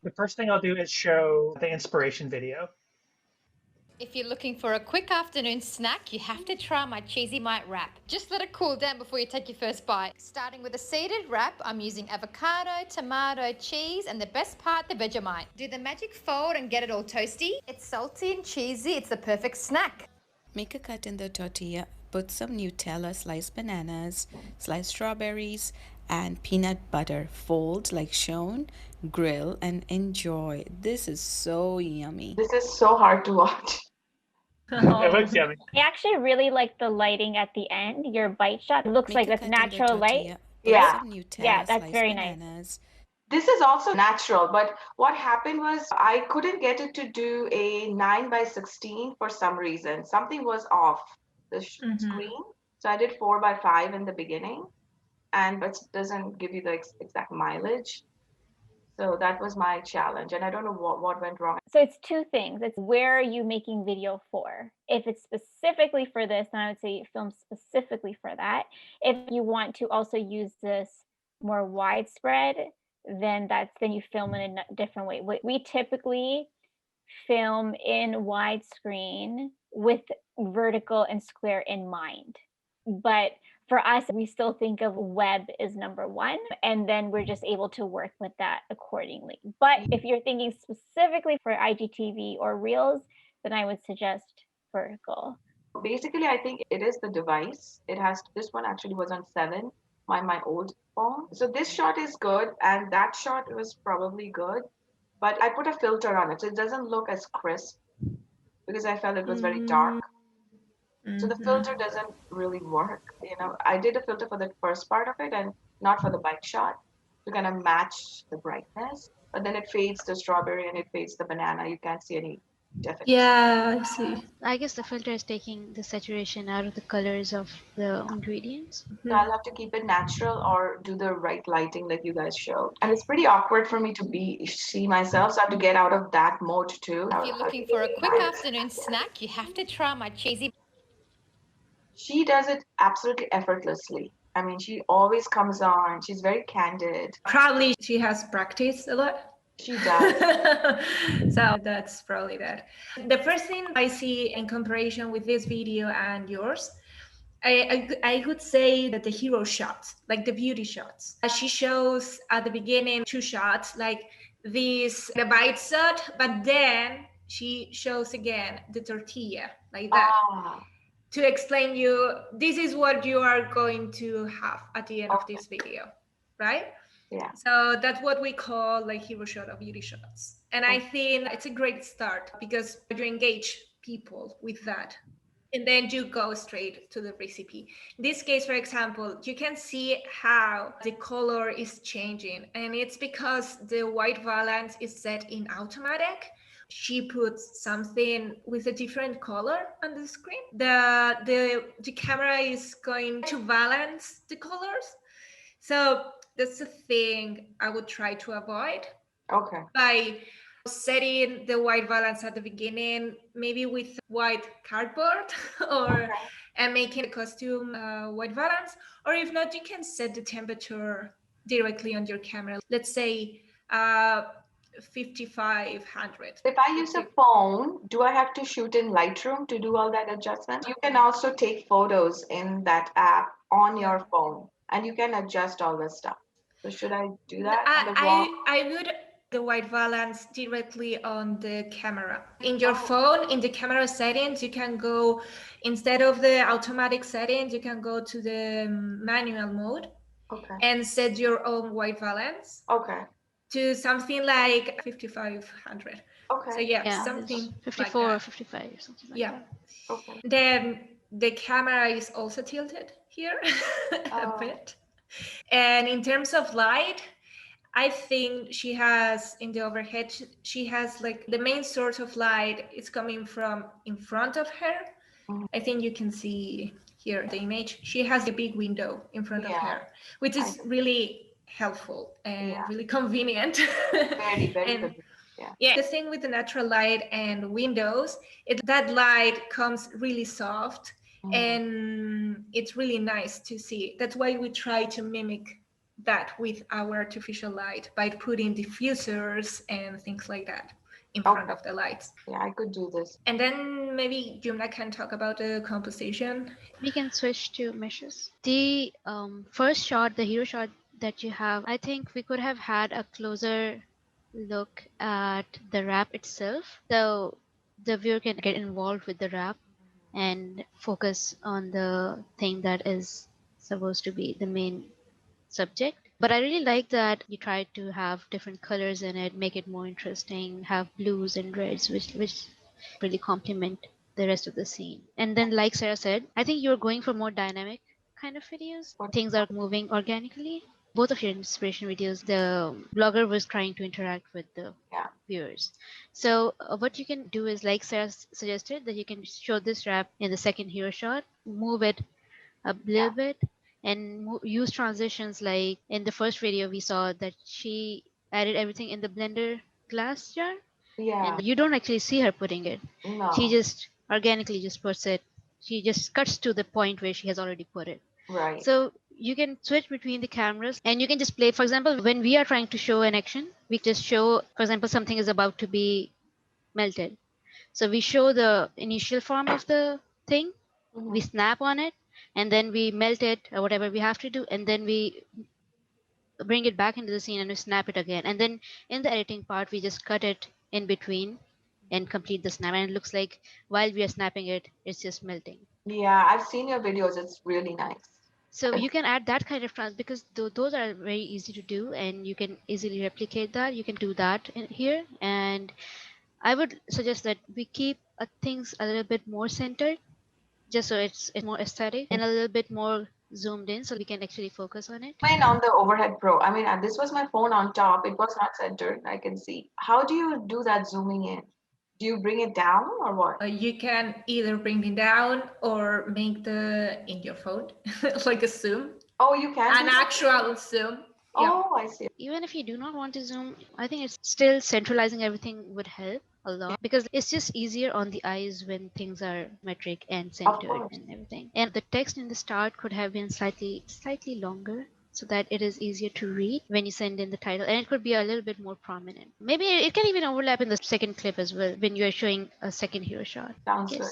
The first thing I'll do is show the inspiration video. If you're looking for a quick afternoon snack, you have to try my cheesy mite wrap. Just let it cool down before you take your first bite. Starting with a seeded wrap, I'm using avocado, tomato, cheese, and the best part, the Vegemite. Do the magic fold and get it all toasty. It's salty and cheesy. It's the perfect snack. Make a cut in the tortilla, put some Nutella, sliced bananas, sliced strawberries, and peanut butter. Fold like shown, grill, and enjoy. This is so yummy. This is so hard to watch. It looks yummy. I actually really like the lighting at the end. Your bite shot looks like with natural light. Yeah. Yeah, that's very nice. This is also natural, but what happened was I couldn't get it to do a 9:16 for some reason. Something was off the screen. So I did 4:5 in the beginning, but it doesn't give you the exact mileage. So that was my challenge, and I don't know what went wrong. So it's two things. It's where are you making video for? If it's specifically for this, then I would say film specifically for that. If you want to also use this more widespread, then you film in a different way. We typically film in widescreen with vertical and square in mind. But for us, we still think of web as number one, and then we're just able to work with that accordingly. But if you're thinking specifically for IGTV or Reels, then I would suggest vertical. Basically, I think it is the device. This one actually was on 7, my old phone. So this shot is good, and that shot was probably good, but I put a filter on it, so it doesn't look as crisp because I felt it was very dark. So the filter doesn't really work. I did a filter for the first part of it and not for the bite shot to kind of match the brightness. But then it fades the strawberry and it fades the banana. You can't see any definition. Yeah, I see. I guess the filter is taking the saturation out of the colors of the ingredients. So I'll have to keep it natural or do the right lighting like you guys showed. And it's pretty awkward for me to see myself, so I have to get out of that mode too. If you're looking for a quick afternoon snack, you have to try my cheesy. She does it absolutely effortlessly. I mean, she always comes on. She's very candid. Probably she has practiced a lot. She does. So that's probably that. The first thing I see in comparison with this video and yours, I would say that the hero shots, like the beauty shots. She shows at the beginning 2 shots, like the bite shot, but then she shows again the tortilla, like that. To explain you, this is what you are going to have at the end of this video, right? Yeah. So that's what we call like hero shot or beauty shots. And I think it's a great start because you engage people with that. And then you go straight to the recipe. In this case, for example, you can see how the color is changing. And it's because the white balance is set in automatic. She puts something with a different color on the screen. The camera is going to balance the colors. So that's the thing I would try to avoid. Okay. By setting the white balance at the beginning, maybe with white cardboard and making the costume white balance. Or if not, you can set the temperature directly on your camera. Let's say 5500. If I use a phone, do I have to shoot in Lightroom to do all that adjustment? You can also take photos in that app on your phone, and you can adjust all this stuff. So should I do that? I would the white balance directly on the camera. In your phone, in the camera settings, you can go, instead of the automatic settings, you can go to the manual mode and set your own white balance. To something like 5500. So something 54 like or 55 or something like that. Then the camera is also tilted here a bit. And in terms of light, I think she has in the overhead, she has like the main source of light is coming from in front of her. I think you can see here the image. She has a big window in front of her, which is really helpful and really convenient. Very good. The thing with the natural light and windows, that light comes really soft and it's really nice to see. That's why we try to mimic that with our artificial light by putting diffusers and things like that in front of the lights. Yeah, I could do this. And then maybe Yumna can talk about the composition. We can switch to meshes. The first shot, the hero shot that you have, I think we could have had a closer look at the wrap itself, so the viewer can get involved with the wrap and focus on the thing that is supposed to be the main subject. But I really like that you tried to have different colors in it, make it more interesting, have blues and reds, which really complement the rest of the scene. And then, like Sarah said, I think you're going for more dynamic kind of videos. Things are moving organically. Both of your inspiration videos, the blogger was trying to interact with the viewers. So what you can do is, like Sarah suggested, that you can show this wrap in the second hero shot, move it a little bit, and use transitions. Like in the first video, we saw that she added everything in the blender glass jar, and you don't actually see her putting it. She just organically just puts it. She just cuts to the point where she has already put it. Right. So you can switch between the cameras and you can just play. For example, when we are trying to show an action, we just show, for example, something is about to be melted. So we show the initial form of the thing, we snap on it, and then we melt it or whatever we have to do, and then we bring it back into the scene and we snap it again. And then in the editing part, we just cut it in between and complete the snap. And it looks like while we are snapping it, it's just melting. Yeah, I've seen your videos. It's really nice. So you can add that kind of because those are very easy to do and you can easily replicate that. You can do that in here. And I would suggest that we keep things a little bit more centered, just so it's more aesthetic and a little bit more zoomed in so we can actually focus on it. Mine on the OverHead Pro. I mean, this was my phone on top. It was not centered. I can see. How do you do that zooming in? Do you bring it down or what? You can either bring it down or make in your phone like a zoom. Oh, you can. An actual zoom. Oh, I see. Even if you do not want to zoom, I think it's still centralizing everything would help a lot because it's just easier on the eyes when things are metric and centered and everything. And the text in the start could have been slightly longer so that it is easier to read when you send in the title, and it could be a little bit more prominent. Maybe it can even overlap in the second clip as well when you're showing a second hero shot. Sounds good.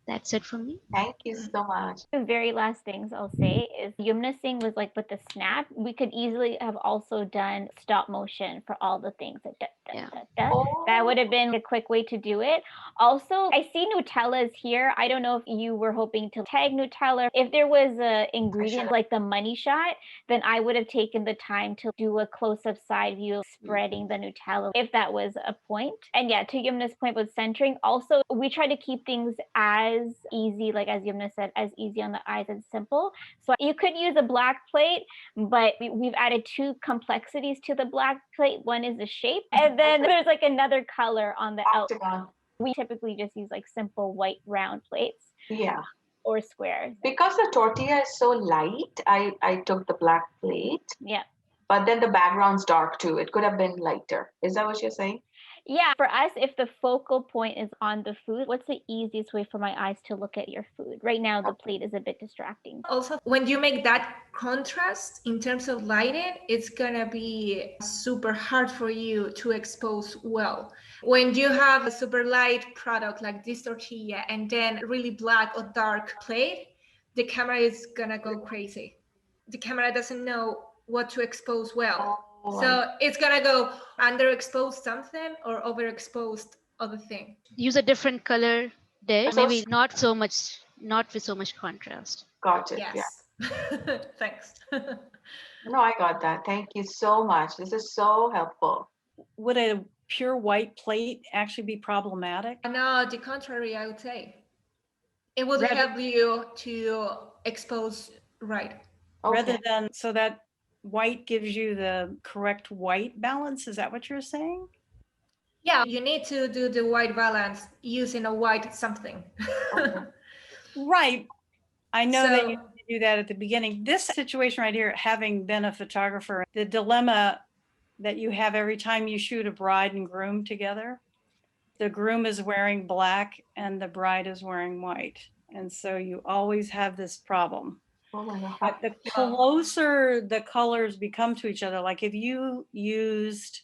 That's it from me. Thank you so much. The very last things I'll say is Yumna's thing was like with the snap, we could easily have also done stop motion for all the things. That would have been a quick way to do it. Also, I see Nutella's here. I don't know if you were hoping to tag Nutella. If there was an ingredient like the money shot, then I would have taken the time to do a close-up side view spreading the Nutella, if that was a point. And yeah, to Yumna's point with centering, also, we try to keep things as easy, like as Yumna said, as easy on the eyes and simple. So you could use a black plate, but we've added two complexities to the black plate. One is the shape, and then there's like another color on the outside. We typically just use like simple white round plates. Yeah. Or squares. Because the tortilla is so light, I took the black plate. Yeah. But then the background's dark too. It could have been lighter. Is that what you're saying? Yeah, for us, if the focal point is on the food, what's the easiest way for my eyes to look at your food? Right now, the plate is a bit distracting. Also, when you make that contrast in terms of lighting, it's gonna be super hard for you to expose well. When you have a super light product like this tortilla and then really black or dark plate, the camera is gonna go crazy. The camera doesn't know what to expose well. So it's gonna go underexposed something or overexposed other thing. Use a different color there, maybe not with so much contrast. Got it. Yes. Yeah. Thanks. No, I got that. Thank you so much. This is so helpful. Would a pure white plate actually be problematic? No, the contrary, I would say. It would help you to expose right. Rather than, so that white gives you the correct white balance. Is that what you're saying? Yeah, you need to do the white balance using a white something. Right. I know that you do that at the beginning. This situation right here, having been a photographer, the dilemma that you have every time you shoot a bride and groom together, the groom is wearing black and the bride is wearing white. And so you always have this problem. Oh my God. But the closer the colors become to each other, like if you used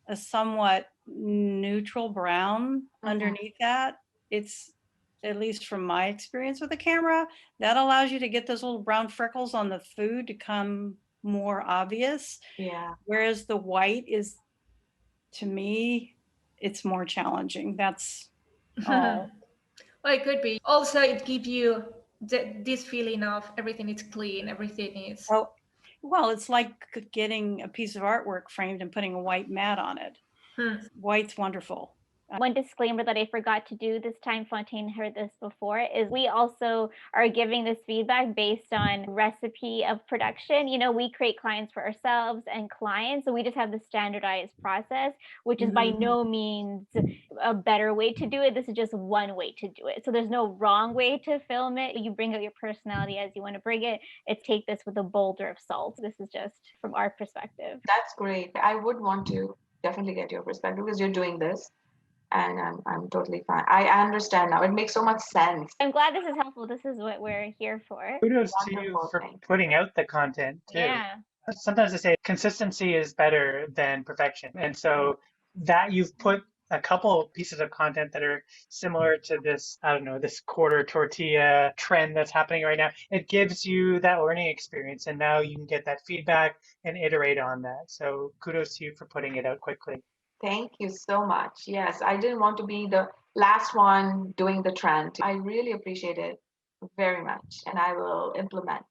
a somewhat neutral brown underneath that, it's, at least from my experience with the camera, that allows you to get those little brown freckles on the food to come more obvious. Yeah. Whereas the white is, to me, it's more challenging. That's all. Well, it could be. Also, it gives you this feeling of everything is clean, everything is. Oh, well, it's like getting a piece of artwork framed and putting a white mat on it. White's wonderful. One disclaimer that I forgot to do this time, Fontaine heard this before, is we also are giving this feedback based on recipe of production. You know, we create clients for ourselves and clients, so we just have the standardized process, which is by no means a better way to do it. This is just one way to do it. So there's no wrong way to film it. You bring out your personality as you want to bring it. It's take this with a boulder of salt. This is just from our perspective. That's great. I would want to definitely get your perspective because you're doing this. And I'm totally fine. I understand now. It makes so much sense. I'm glad this is helpful. This is what we're here for. Kudos to you Wonderful, for thank you. putting out the content too. Yeah. Sometimes I say consistency is better than perfection. And so that you've put a couple pieces of content that are similar to this, I don't know, this quarter tortilla trend that's happening right now, it gives you that learning experience. And now you can get that feedback and iterate on that. So kudos to you for putting it out quickly. Thank you so much. Yes, I didn't want to be the last one doing the trend. I really appreciate it very much, and I will implement